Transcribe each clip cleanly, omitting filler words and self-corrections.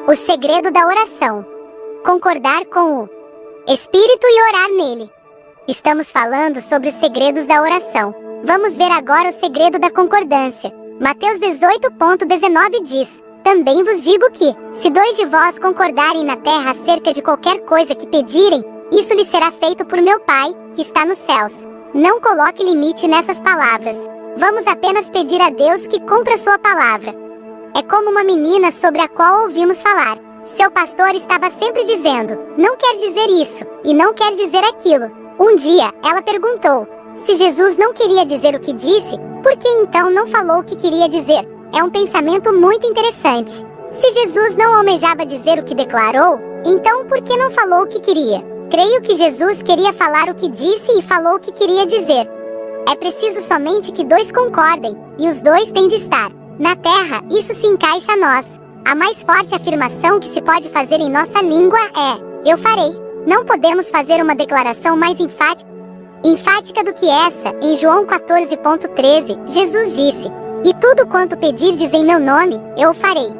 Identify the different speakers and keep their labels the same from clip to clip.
Speaker 1: O segredo da oração. Concordar com o Espírito e orar nele. Estamos falando sobre os segredos da oração. Vamos ver agora o segredo da concordância. Mateus 18:19 diz: Também vos digo que, se 2 de vós concordarem na terra acerca de qualquer coisa que pedirem, isso lhe será feito por meu Pai, que está nos céus. Não coloque limite nessas palavras. Vamos apenas pedir a Deus que cumpra sua palavra. É como uma menina sobre a qual ouvimos falar. Seu pastor estava sempre dizendo: não quer dizer isso, e não quer dizer aquilo. Um dia, ela perguntou: se Jesus não queria dizer o que disse, por que então não falou o que queria dizer? É um pensamento muito interessante. Se Jesus não almejava dizer o que declarou, então por que não falou o que queria? Creio que Jesus queria falar o que disse e falou o que queria dizer. É preciso somente que 2 concordem, e os 2 têm de estar. Na terra, isso se encaixa a nós. A mais forte afirmação que se pode fazer em nossa língua é: eu farei. Não podemos fazer uma declaração mais enfática do que essa. Em João 14:13, Jesus disse: e tudo quanto pedirdes em meu nome, eu o farei.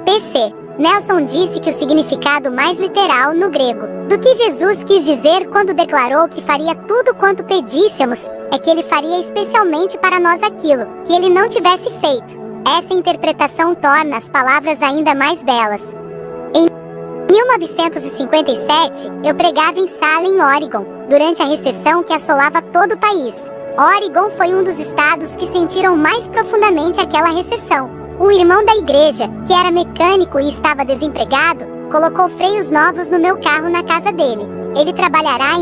Speaker 1: P.C. Nelson disse que o significado mais literal no grego do que Jesus quis dizer quando declarou que faria tudo quanto pedíssemos, é que ele faria especialmente para nós aquilo que ele não tivesse feito. Essa interpretação torna as palavras ainda mais belas. Em 1957, eu pregava em Salem, Oregon, durante a recessão que assolava todo o país. Oregon foi um dos estados que sentiram mais profundamente aquela recessão. Um irmão da igreja, que era mecânico e estava desempregado, colocou freios novos no meu carro na casa dele. Ele trabalhará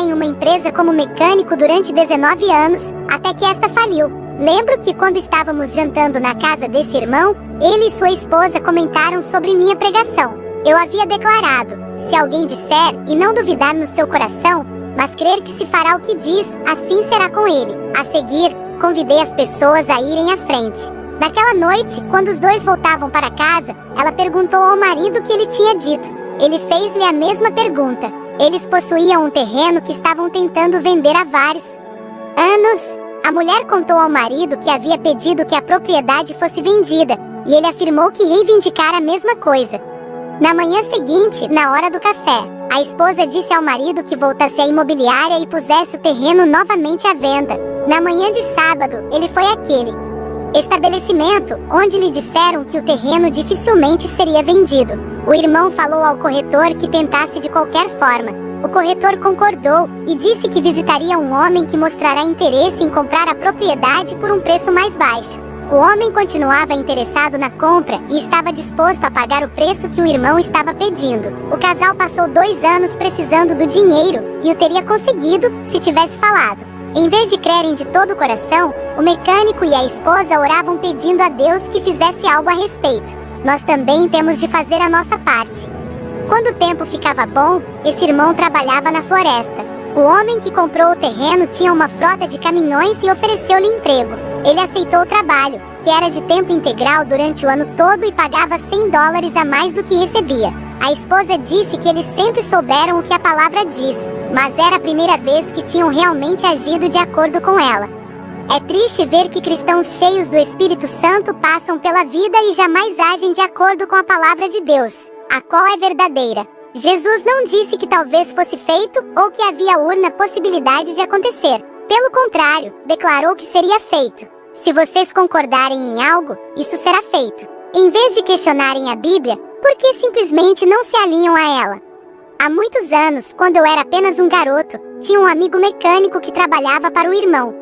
Speaker 1: em uma empresa como mecânico durante 19 anos, até que esta faliu. Lembro que quando estávamos jantando na casa desse irmão, ele e sua esposa comentaram sobre minha pregação. Eu havia declarado: se alguém disser e não duvidar no seu coração, mas crer que se fará o que diz, assim será com ele. A seguir, convidei as pessoas a irem à frente. Naquela noite, quando os 2 voltavam para casa, ela perguntou ao marido o que ele tinha dito. Ele fez-lhe a mesma pergunta. Eles possuíam um terreno que estavam tentando vender há vários anos. A mulher contou ao marido que havia pedido que a propriedade fosse vendida, e ele afirmou que reivindicara a mesma coisa. Na manhã seguinte, na hora do café, a esposa disse ao marido que voltasse à imobiliária e pusesse o terreno novamente à venda. Na manhã de sábado, ele foi àquele estabelecimento, onde lhe disseram que o terreno dificilmente seria vendido. O irmão falou ao corretor que tentasse de qualquer forma. O corretor concordou e disse que visitaria um homem que mostrará interesse em comprar a propriedade por um preço mais baixo. O homem continuava interessado na compra e estava disposto a pagar o preço que o irmão estava pedindo. O casal passou 2 anos precisando do dinheiro e o teria conseguido se tivesse falado. Em vez de crerem de todo o coração, o mecânico e a esposa oravam pedindo a Deus que fizesse algo a respeito. Nós também temos de fazer a nossa parte. Quando o tempo ficava bom, esse irmão trabalhava na floresta. O homem que comprou o terreno tinha uma frota de caminhões e ofereceu-lhe emprego. Ele aceitou o trabalho, que era de tempo integral durante o ano todo e pagava $100 a mais do que recebia. A esposa disse que eles sempre souberam o que a palavra diz, mas era a primeira vez que tinham realmente agido de acordo com ela. É triste ver que cristãos cheios do Espírito Santo passam pela vida e jamais agem de acordo com a palavra de Deus, a qual é verdadeira. Jesus não disse que talvez fosse feito ou que havia urna possibilidade de acontecer. Pelo contrário, declarou que seria feito. Se vocês concordarem em algo, isso será feito. Em vez de questionarem a Bíblia, por que simplesmente não se alinham a ela? Há muitos anos, quando eu era apenas um garoto, tinha um amigo mecânico que trabalhava para o irmão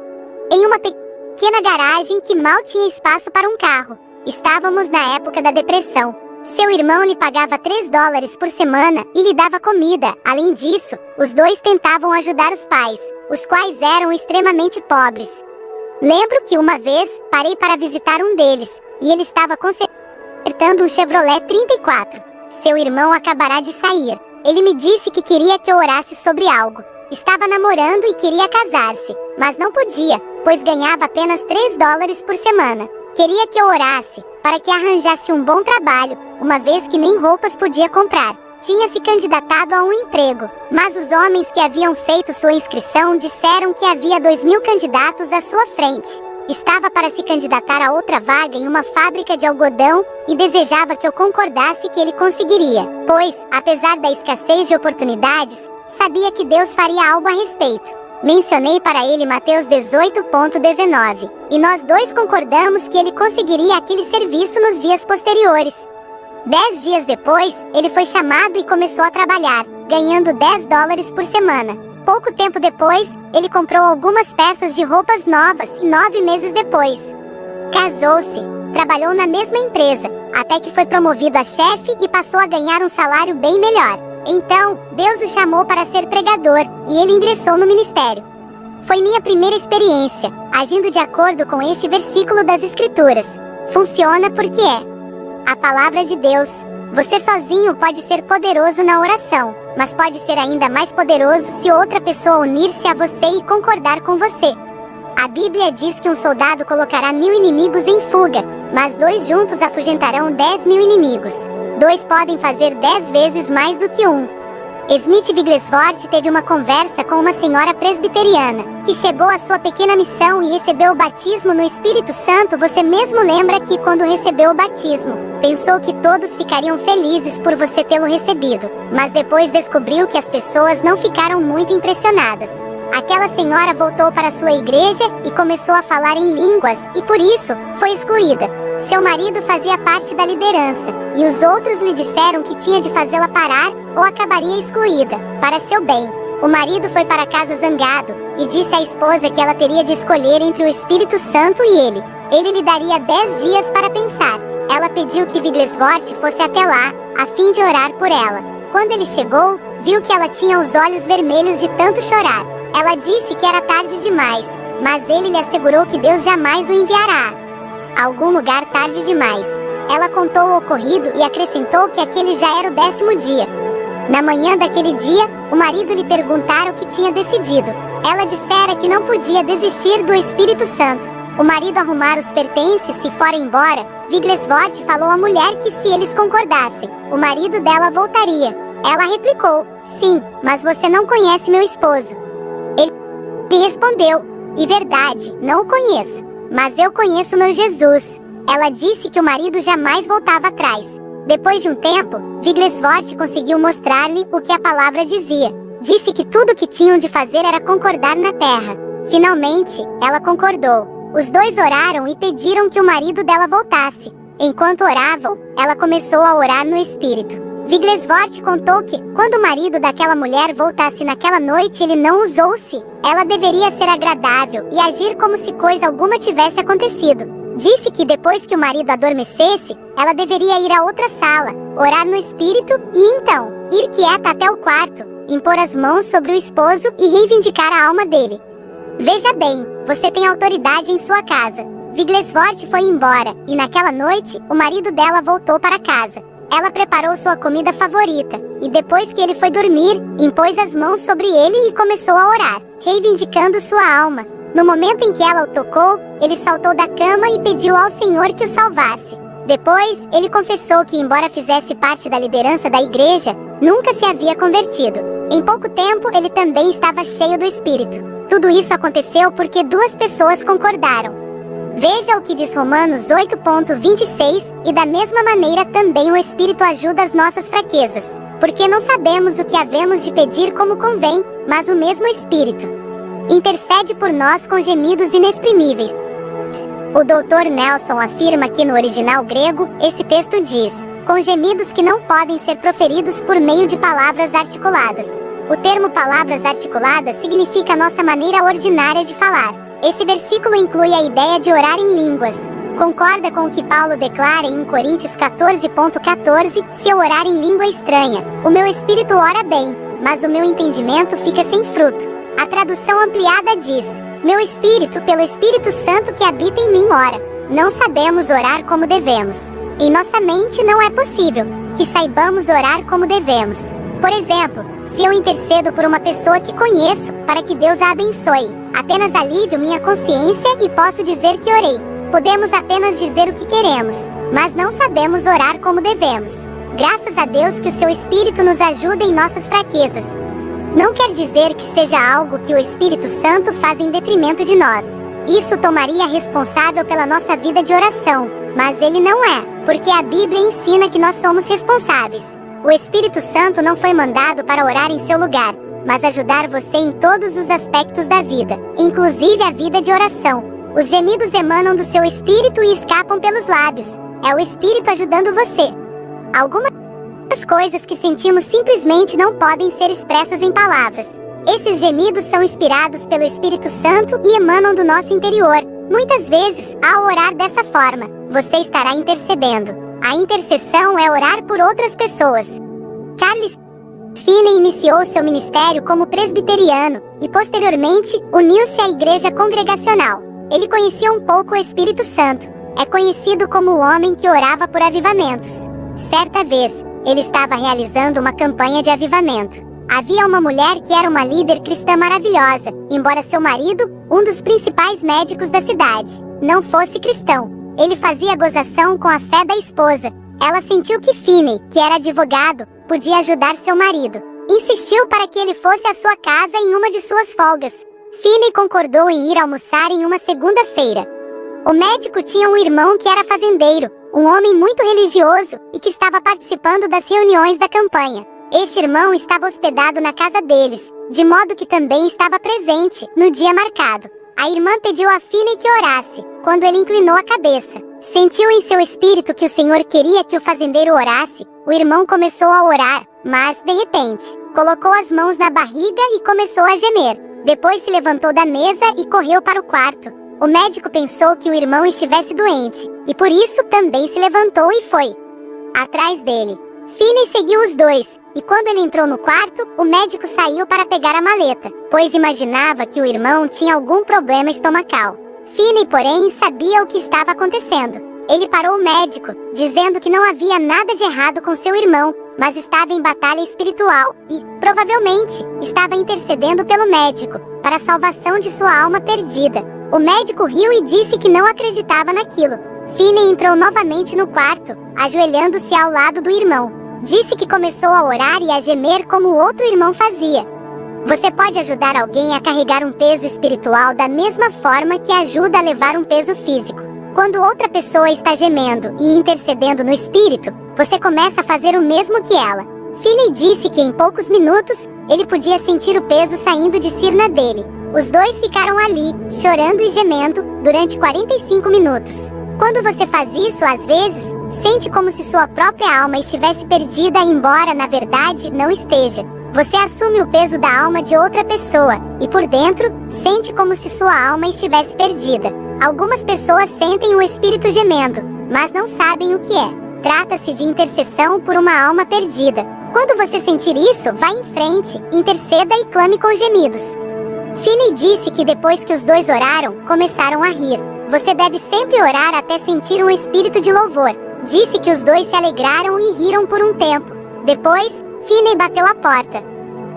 Speaker 1: em uma pequena garagem que mal tinha espaço para um carro. Estávamos na época da depressão. Seu irmão lhe pagava $3 por semana e lhe dava comida. Além disso, os 2 tentavam ajudar os pais, os quais eram extremamente pobres. Lembro que uma vez, parei para visitar um deles, e ele estava consertando um Chevrolet 34. Seu irmão acabará de sair. Ele me disse que queria que eu orasse sobre algo. Estava namorando e queria casar-se, mas não podia, pois ganhava apenas $3 por semana. Queria que eu orasse, para que arranjasse um bom trabalho, uma vez que nem roupas podia comprar. Tinha se candidatado a um emprego, mas os homens que haviam feito sua inscrição disseram que havia 2.000 candidatos à sua frente. Estava para se candidatar a outra vaga em uma fábrica de algodão e desejava que eu concordasse que ele conseguiria, pois, apesar da escassez de oportunidades, sabia que Deus faria algo a respeito. Mencionei para ele Mateus 18:19, e nós dois concordamos que ele conseguiria aquele serviço nos dias posteriores. 10 dias depois, ele foi chamado e começou a trabalhar, ganhando $10 por semana. Pouco tempo depois, ele comprou algumas peças de roupas novas e 9 meses depois, casou-se. Trabalhou na mesma empresa, até que foi promovido a chefe e passou a ganhar um salário bem melhor. Então, Deus o chamou para ser pregador, e ele ingressou no ministério. Foi minha primeira experiência, agindo de acordo com este versículo das Escrituras. Funciona porque é a palavra de Deus. Você sozinho pode ser poderoso na oração, mas pode ser ainda mais poderoso se outra pessoa unir-se a você e concordar com você. A Bíblia diz que um soldado colocará 1000 inimigos em fuga, mas 2 juntos afugentarão 10.000 inimigos. 2 podem fazer 10 vezes mais do que 1. Smith Wigglesworth teve uma conversa com uma senhora presbiteriana, que chegou à sua pequena missão e recebeu o batismo no Espírito Santo. Você mesmo lembra que, quando recebeu o batismo, pensou que todos ficariam felizes por você tê-lo recebido, mas depois descobriu que as pessoas não ficaram muito impressionadas. Aquela senhora voltou para sua igreja e começou a falar em línguas, e por isso, foi excluída. Seu marido fazia parte da liderança, e os outros lhe disseram que tinha de fazê-la parar, ou acabaria excluída, para seu bem. O marido foi para casa zangado, e disse à esposa que ela teria de escolher entre o Espírito Santo e ele. Ele lhe daria 10 dias para pensar. Ela pediu que Wigglesworth fosse até lá, a fim de orar por ela. Quando ele chegou, viu que ela tinha os olhos vermelhos de tanto chorar. Ela disse que era tarde demais, mas ele lhe assegurou que Deus jamais o enviará a algum lugar tarde demais. Ela contou o ocorrido e acrescentou que aquele já era o 10º dia. Na manhã daquele dia, o marido lhe perguntara o que tinha decidido. Ela dissera que não podia desistir do Espírito Santo. O marido arrumara os pertences e fora embora. Wigglesworth falou à mulher que se eles concordassem, o marido dela voltaria. Ela replicou: "Sim, mas você não conhece meu esposo." Ele respondeu: "E verdade, não o conheço, mas eu conheço meu Jesus." Ela disse que o marido jamais voltava atrás. Depois de um tempo, Wigglesworth conseguiu mostrar-lhe o que a palavra dizia. Disse que tudo o que tinham de fazer era concordar na terra. Finalmente, ela concordou. Os dois oraram e pediram que o marido dela voltasse. Enquanto oravam, ela começou a orar no Espírito. Wigglesworth contou que, quando o marido daquela mulher voltasse naquela noite, ele não usou-se. Ela deveria ser agradável e agir como se coisa alguma tivesse acontecido. Disse que depois que o marido adormecesse, ela deveria ir a outra sala, orar no Espírito e então, ir quieta até o quarto, impor as mãos sobre o esposo e reivindicar a alma dele. Veja bem, você tem autoridade em sua casa. Wigglesworth foi embora, e naquela noite, o marido dela voltou para casa. Ela preparou sua comida favorita, e depois que ele foi dormir, impôs as mãos sobre ele e começou a orar, reivindicando sua alma. No momento em que ela o tocou, ele saltou da cama e pediu ao Senhor que o salvasse. Depois, ele confessou que, embora fizesse parte da liderança da igreja, nunca se havia convertido. Em pouco tempo, ele também estava cheio do Espírito. Tudo isso aconteceu porque 2 pessoas concordaram. Veja o que diz Romanos 8:26, e da mesma maneira também o Espírito ajuda as nossas fraquezas, porque não sabemos o que havemos de pedir como convém, mas o mesmo Espírito intercede por nós com gemidos inexprimíveis. O Dr. Nelson afirma que no original grego, esse texto diz, com gemidos que não podem ser proferidos por meio de palavras articuladas. O termo palavras articuladas significa a nossa maneira ordinária de falar. Esse versículo inclui a ideia de orar em línguas. Concorda com o que Paulo declara em 1 Coríntios 14:14, se eu orar em língua estranha, o meu espírito ora bem, mas o meu entendimento fica sem fruto. A tradução ampliada diz, meu espírito pelo Espírito Santo que habita em mim ora. Não sabemos orar como devemos. Em nossa mente não é possível que saibamos orar como devemos. Por exemplo, se eu intercedo por uma pessoa que conheço, para que Deus a abençoe, apenas alivio minha consciência e posso dizer que orei. Podemos apenas dizer o que queremos, mas não sabemos orar como devemos. Graças a Deus que o seu Espírito nos ajuda em nossas fraquezas. Não quer dizer que seja algo que o Espírito Santo faz em detrimento de nós. Isso tomaria responsável pela nossa vida de oração, mas ele não é, porque a Bíblia ensina que nós somos responsáveis. O Espírito Santo não foi mandado para orar em seu lugar, mas ajudar você em todos os aspectos da vida, inclusive a vida de oração. Os gemidos emanam do seu espírito e escapam pelos lábios. É o Espírito ajudando você. Algumas coisas que sentimos simplesmente não podem ser expressas em palavras. Esses gemidos são inspirados pelo Espírito Santo e emanam do nosso interior. Muitas vezes, ao orar dessa forma, você estará intercedendo. A intercessão é orar por outras pessoas. Charles Finney iniciou seu ministério como presbiteriano e, posteriormente, uniu-se à igreja congregacional. Ele conhecia um pouco o Espírito Santo. É conhecido como o homem que orava por avivamentos. Certa vez, ele estava realizando uma campanha de avivamento. Havia uma mulher que era uma líder cristã maravilhosa, embora seu marido, um dos principais médicos da cidade, não fosse cristão. Ele fazia gozação com a fé da esposa. Ela sentiu que Finney, que era advogado, podia ajudar seu marido. Insistiu para que ele fosse à sua casa em uma de suas folgas. Finney concordou em ir almoçar em uma segunda-feira. O médico tinha um irmão que era fazendeiro, um homem muito religioso e que estava participando das reuniões da campanha. Este irmão estava hospedado na casa deles, de modo que também estava presente no dia marcado. A irmã pediu a Finney que orasse, quando ele inclinou a cabeça. Sentiu em seu espírito que o Senhor queria que o fazendeiro orasse. O irmão começou a orar, mas, de repente, colocou as mãos na barriga e começou a gemer. Depois se levantou da mesa e correu para o quarto. O médico pensou que o irmão estivesse doente, e por isso também se levantou e foi atrás dele. Finney seguiu os dois, e quando ele entrou no quarto, o médico saiu para pegar a maleta, pois imaginava que o irmão tinha algum problema estomacal. Finney, porém, sabia o que estava acontecendo. Ele parou o médico, dizendo que não havia nada de errado com seu irmão, mas estava em batalha espiritual e, provavelmente, estava intercedendo pelo médico, para a salvação de sua alma perdida. O médico riu e disse que não acreditava naquilo. Finney entrou novamente no quarto, ajoelhando-se ao lado do irmão. Disse que começou a orar e a gemer como o outro irmão fazia. Você pode ajudar alguém a carregar um peso espiritual da mesma forma que ajuda a levar um peso físico. Quando outra pessoa está gemendo e intercedendo no espírito, você começa a fazer o mesmo que ela. Finney disse que em poucos minutos, ele podia sentir o peso saindo de Sirna dele. Os dois ficaram ali, chorando e gemendo, durante 45 minutos. Quando você faz isso, às vezes, sente como se sua própria alma estivesse perdida, embora, na verdade, não esteja. Você assume o peso da alma de outra pessoa, e por dentro, sente como se sua alma estivesse perdida. Algumas pessoas sentem o espírito gemendo, mas não sabem o que é. Trata-se de intercessão por uma alma perdida. Quando você sentir isso, vá em frente, interceda e clame com gemidos. Finney disse que depois que os dois oraram, começaram a rir. Você deve sempre orar até sentir um espírito de louvor. Disse que os dois se alegraram e riram por um tempo. Depois, Finney bateu a porta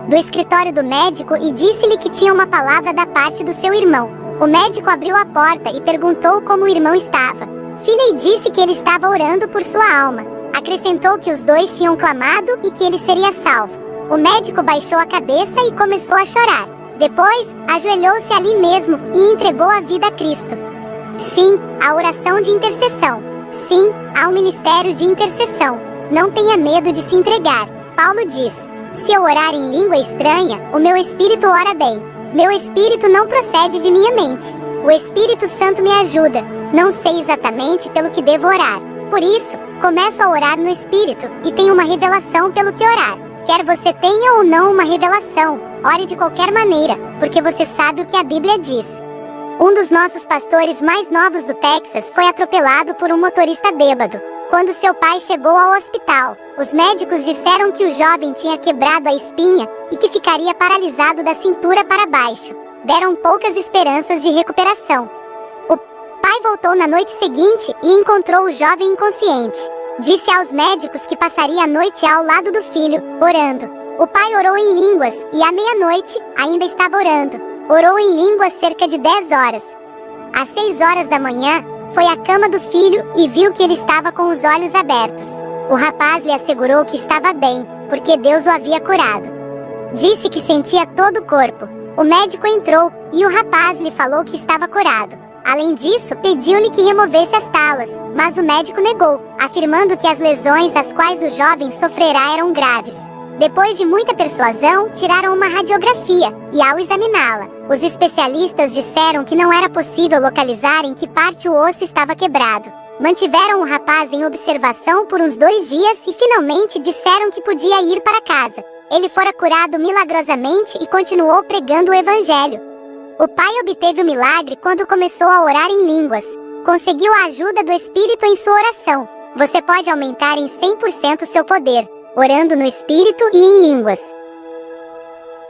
Speaker 1: do escritório do médico e disse-lhe que tinha uma palavra da parte do seu irmão. O médico abriu a porta e perguntou como o irmão estava. Finney disse que ele estava orando por sua alma. Acrescentou que os dois tinham clamado e que ele seria salvo. O médico baixou a cabeça e começou a chorar. Depois, ajoelhou-se ali mesmo e entregou a vida a Cristo. Sim, a oração de intercessão. Sim, há um ministério de intercessão. Não tenha medo de se entregar. Paulo diz: se eu orar em língua estranha, o meu espírito ora bem. Meu espírito não procede de minha mente. O Espírito Santo me ajuda. Não sei exatamente pelo que devo orar. Por isso, começo a orar no espírito e tenho uma revelação pelo que orar. Quer você tenha ou não uma revelação, ore de qualquer maneira, porque você sabe o que a Bíblia diz. Um dos nossos pastores mais novos do Texas foi atropelado por um motorista bêbado. Quando seu pai chegou ao hospital, os médicos disseram que o jovem tinha quebrado a espinha e que ficaria paralisado da cintura para baixo. Deram poucas esperanças de recuperação. O pai voltou na noite seguinte e encontrou o jovem inconsciente. Disse aos médicos que passaria a noite ao lado do filho, orando. O pai orou em línguas e à meia-noite ainda estava orando. Orou em línguas cerca de 10 horas. Às 6 horas da manhã, foi à cama do filho e viu que ele estava com os olhos abertos. O rapaz lhe assegurou que estava bem, porque Deus o havia curado. Disse que sentia todo o corpo. O médico entrou e o rapaz lhe falou que estava curado. Além disso, pediu-lhe que removesse as talas, mas o médico negou, afirmando que as lesões às quais o jovem sofrerá eram graves. Depois de muita persuasão, tiraram uma radiografia, e ao examiná-la, os especialistas disseram que não era possível localizar em que parte o osso estava quebrado. Mantiveram o rapaz em observação por uns 2 dias e finalmente disseram que podia ir para casa. Ele fora curado milagrosamente e continuou pregando o evangelho. O pai obteve o milagre quando começou a orar em línguas. Conseguiu a ajuda do Espírito em sua oração. Você pode aumentar em 100% seu poder, orando no Espírito e em línguas.